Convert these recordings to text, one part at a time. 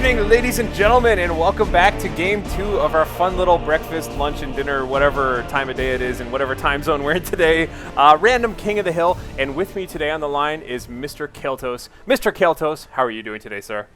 evening, ladies and gentlemen, and welcome back to Game 2 of our fun little breakfast, lunch, and dinner, whatever time of day it is and whatever time zone we're in today. Random King of the Hill, and with me today on the line is Mr. Keltos. Mr. Keltos, how are you doing today, sir?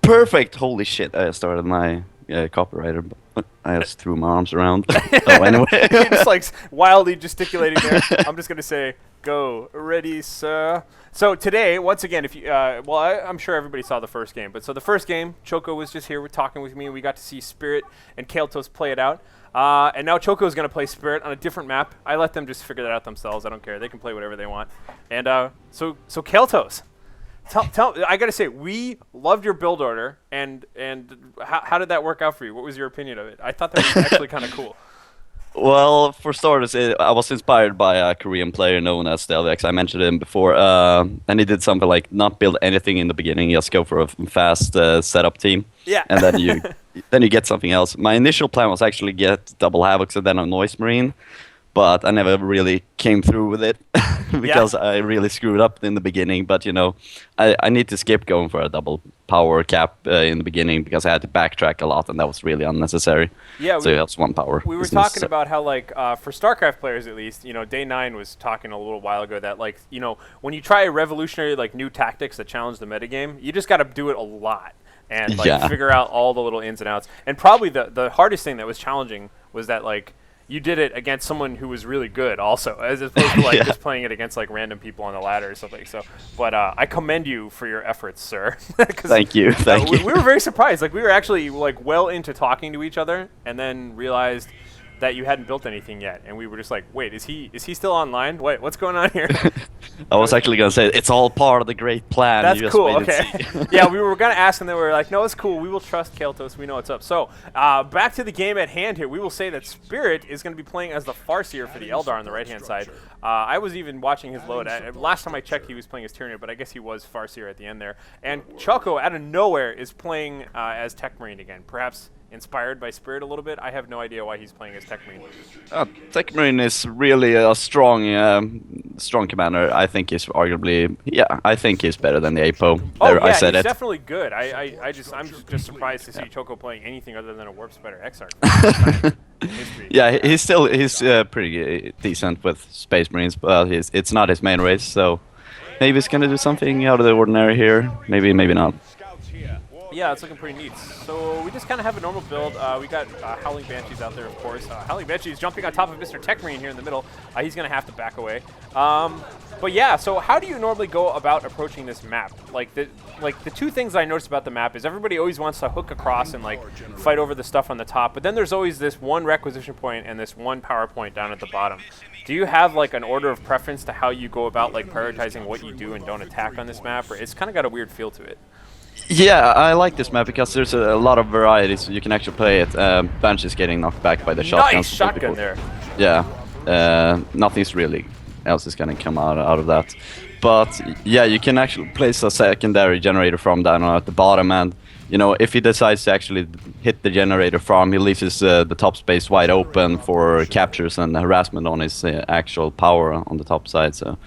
Perfect. Holy shit, I started my copywriter, but I just threw my arms around. Oh, anyway. You're just like wildly gesticulating there. I'm just going to say, go. Ready, sir. So today, once again, if you, I'm sure everybody saw the first game, but so the first game, Choco was just here talking with me. We got to see Spirit and Keltos play it out. And now Choco is going to play Spirit on a different map. I let them just figure that out themselves. I don't care. They can play whatever they want. And so Keltos, tell I got to say, we loved your build order, and how did that work out for you? What was your opinion of it? I thought that was actually kind of cool. Well, for starters, I was inspired by a Korean player known as Delvex. I mentioned him before, and he did something like not build anything in the beginning, just go for a fast setup team. Yeah. And then you get something else. My initial plan was actually get double Havocs and then a Noise Marine, but I never really came through with it because I really screwed up in the beginning. But, you know, I need to skip going for a double power cap in the beginning because I had to backtrack a lot, and that was really unnecessary. Yeah, so that's one power. We were talking about how, like, for StarCraft players at least, you know, Day 9 was talking a little while ago that, like, you know, when you try a revolutionary, like, new tactics that challenge the metagame, you just got to do it a lot and, like, figure out all the little ins and outs. And probably the hardest thing that was challenging was that, like, you did it against someone who was really good also, as opposed to like just playing it against like random people on the ladder or something. So, but I commend you for your efforts, sir. Thank you. We were very surprised. Like we were actually like well into talking to each other, and then realized that you hadn't built anything yet, and we were just like, wait, is he still online? What's going on here? I was actually gonna say it's all part of the great plan. That's cool. Okay. Yeah, we were gonna ask, and then we were like, no, it's cool. We will trust Keltos. We know what's up. So back to the game at hand here. We will say that Spirit is going to be playing as the Farseer for the Eldar on the right-hand side. I was even watching his load. Last time I checked, he was playing as Tyranid, but I guess he was Farseer at the end there. And Choco, out of nowhere, is playing as Tech Marine again. Perhaps inspired by Spirit a little bit. I have no idea why he's playing as Tech Marine. Tech Marine is really a strong commander. I think he's arguably, I think he's better than the Apo. Oh, yeah, I said he's it. definitely good. I'm just surprised to see Choco playing anything other than a Warp Spider Exarch. Yeah, he's pretty decent with Space Marines, but it's not his main race, so maybe he's gonna do something out of the ordinary here. Maybe not. Yeah, it's looking pretty neat. So we just kind of have a normal build. We got Howling Banshees out there, of course. Howling Banshees jumping on top of Mr. Tech Marine here in the middle. He's going to have to back away. But yeah, so how do you normally go about approaching this map? Like the two things I noticed about the map is everybody always wants to hook across and like fight over the stuff on the top, but then there's always this one requisition point and this one power point down at the bottom. Do you have like an order of preference to how you go about like prioritizing what you do and don't attack on this map, or it's kind of got a weird feel to it? Yeah, I like this map because there's a lot of varieties. You can actually play it. Banshee is getting knocked back by the shotgun. Nice shotgun there. Yeah, nothing's really else is gonna come out of that. But yeah, you can actually place a secondary generator farm down at the bottom, and you know if he decides to actually hit the generator farm, he leaves his the top space wide open for captures and harassment on his actual power on the top side. So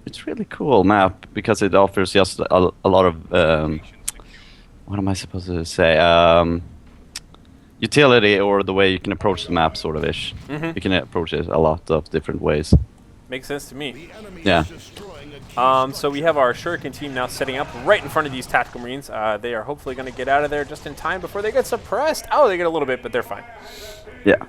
it's really cool map because it offers just a lot of what am I supposed to say, utility, or the way you can approach the map, sort of ish. You can approach it a lot of different ways. Makes sense to me. Yeah. So we have our Shuriken team now setting up right in front of these Tactical Marines. They are hopefully going to get out of there just in time before they get suppressed. Oh, they get a little bit, but they're fine. Yeah.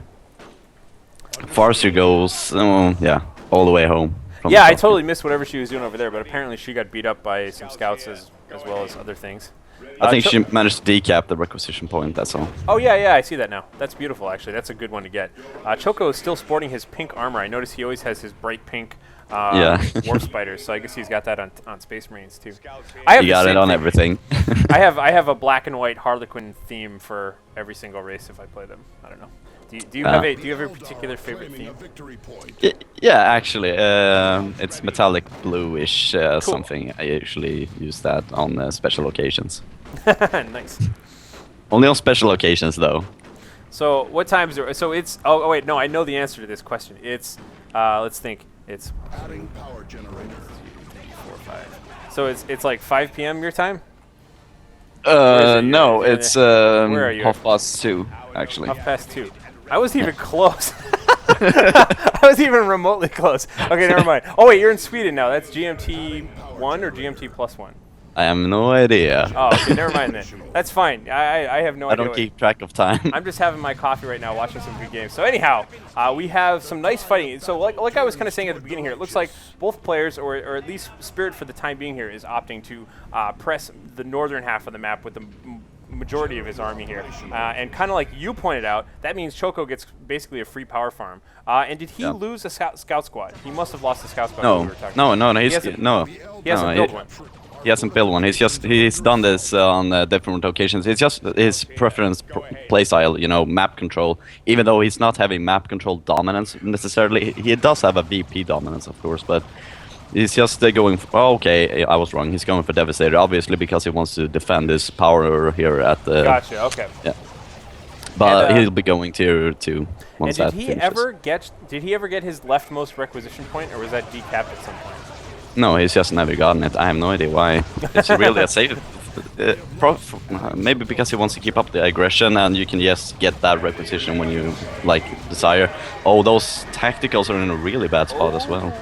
Farseer goes, all the way home. Yeah, I totally missed whatever she was doing over there, but apparently she got beat up by some scouts as well as other things. I think she managed to decap the requisition point, that's all. Oh, yeah, I see that now. That's beautiful, actually. That's a good one to get. Choco is still sporting his pink armor. I notice he always has his bright pink Warp Spiders, so I guess he's got that on Space Marines, too. You got it on everything. I have a black and white Harlequin theme for every single race if I play them. I don't know. Do you have a particular favorite theme? Yeah, actually, it's metallic bluish something. I usually use that on special occasions. Nice. Only on special occasions, though. So what times are? So it's. Oh wait, no, I know the answer to this question. It's. Let's think. It's. Adding power generator. 4, 5. So it's like 5 p.m. your time. No, it's Where are you? half past 2, actually. Half past 2. I wasn't even close. I wasn't even remotely close. Okay, never mind. Oh wait, you're in Sweden now. That's GMT 1 or GMT +1? I have no idea. Oh, okay, never mind then. That's fine. I have no idea. I don't keep track of time. I'm just having my coffee right now, watching some good games. So anyhow, we have some nice fighting. So like I was kind of saying at the beginning here, it looks like both players, or at least Spirit for the time being here, is opting to press the northern half of the map with the majority of his army here. And kind of like you pointed out, that means Choco gets basically a free power farm. And did he lose a scout squad? He must have lost the scout squad. No, we were talking no, about. no, He hasn't built one. He hasn't built one. He's done this on different occasions. It's just his preference play style, you know, map control. Even though he's not having map control dominance necessarily, he does have a VP dominance, of course. But he's just going. Oh, okay, I was wrong. He's going for Devastator, obviously, because he wants to defend his power here at the. Gotcha. Okay. Yeah. But he'll be going tier 2 once that finishes. Did he ever get his leftmost requisition point, or was that decapped at some point? No, he's just never gotten it. I have no idea why. It's really a safe. Maybe because he wants to keep up the aggression, and you can just get that requisition when you desire. Oh, those tacticals are in a really bad spot as well.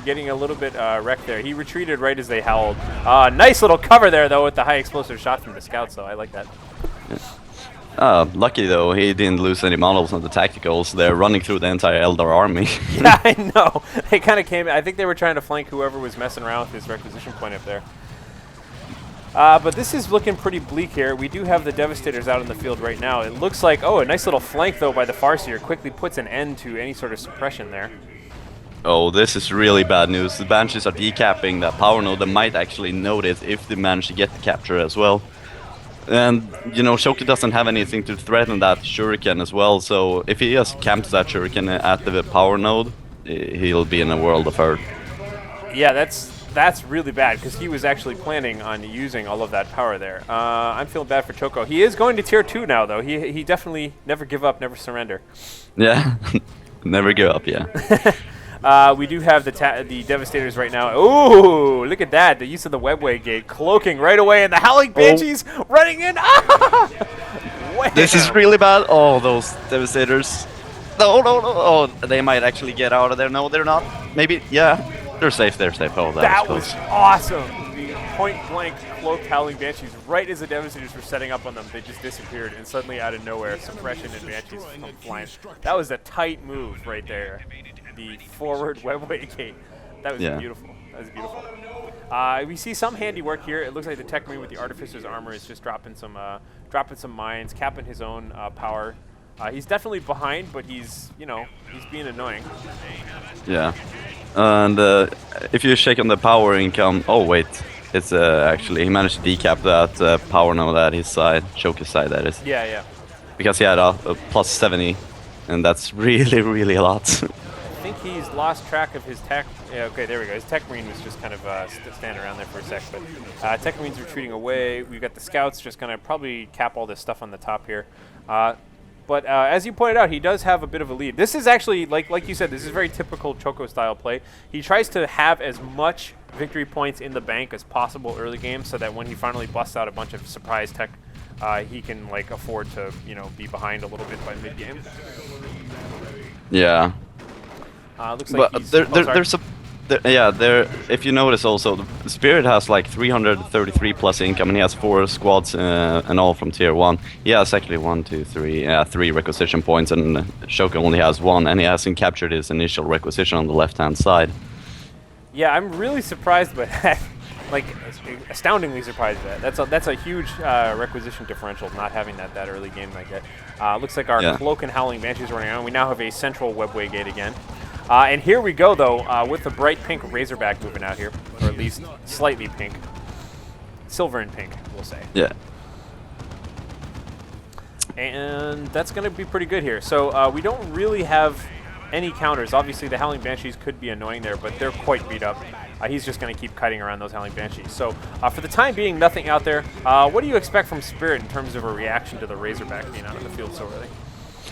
Getting a little bit wrecked there. He retreated right as they howled. Nice little cover there, though, with the high explosive shot from the scouts, so I like that. Lucky, though, he didn't lose any models on the tacticals. They're running through the entire Eldar army. Yeah, I know. They kind of came. I think they were trying to flank whoever was messing around with his requisition point up there. But this is looking pretty bleak here. We do have the Devastators out in the field right now. It looks like, a nice little flank, though, by the Farseer. Quickly puts an end to any sort of suppression there. Oh, this is really bad news. The Banshees are decapping that power node. They might actually notice if they manage to get the capture as well. And, you know, Shoki doesn't have anything to threaten that Shuriken as well, so if he just camps that Shuriken at the power node, he'll be in a world of hurt. Yeah, that's really bad, because he was actually planning on using all of that power there. I'm feeling bad for Choco. He is going to tier 2 now, though. He definitely never give up, never surrender. Yeah, never give up, yeah. We do have the Devastators right now. Ooh, look at that. The use of the webway gate, cloaking right away, and the Howling Banshees running in. This is really bad. Oh, those Devastators. No. Oh, they might actually get out of there. No, they're not. Maybe, yeah. They're safe. Oh, that was awesome. The point-blank cloaked Howling Banshees, right as the Devastators were setting up on them, they just disappeared, and suddenly out of nowhere, suppression and Banshees come flying. That was a tight move right there. The forward webway gate. That was beautiful. That was beautiful. We see some handiwork here. It looks like the Tech Marine with the Artificer's armor is just dropping some mines, capping his own power. He's definitely behind, but he's being annoying. Yeah. And if you shake on the power income, oh wait, it's actually he managed to decap that power node at his side, Shoki's side, that is. Yeah. Because he had a plus 70, and that's really, really a lot. I think he's lost track of his tech. Yeah, okay, there we go. His Tech Marine was just kind of standing around there for a sec, but Tech Marine's retreating away. We've got the Scouts just going to probably cap all this stuff on the top here. But as you pointed out, he does have a bit of a lead. This is actually, like you said, this is very typical Choco-style play. He tries to have as much victory points in the bank as possible early game, so that when he finally busts out a bunch of surprise tech, he can afford to be behind a little bit by mid game. Yeah. Looks like if you notice also, the Spirit has like 333 plus income, and he has 4 squads and all from tier 1. He has actually 3 requisition points, and Shoka only has 1, and he hasn't captured his initial requisition on the left-hand side. Yeah, I'm really surprised by that. Astoundingly surprised by that. That's a huge requisition differential, not having that early game like that. Looks like our Cloak and Howling Banshees running around. We now have a central webway gate again. And here we go, though, with the bright pink Razorback moving out here, or at least slightly pink. Silver and pink, we'll say. Yeah. And that's going to be pretty good here. So we don't really have any counters. Obviously, the Howling Banshees could be annoying there, but they're quite beat up. He's just going to keep kiting around those Howling Banshees. So for the time being, nothing out there. What do you expect from Spirit in terms of a reaction to the Razorback being out in the field so early?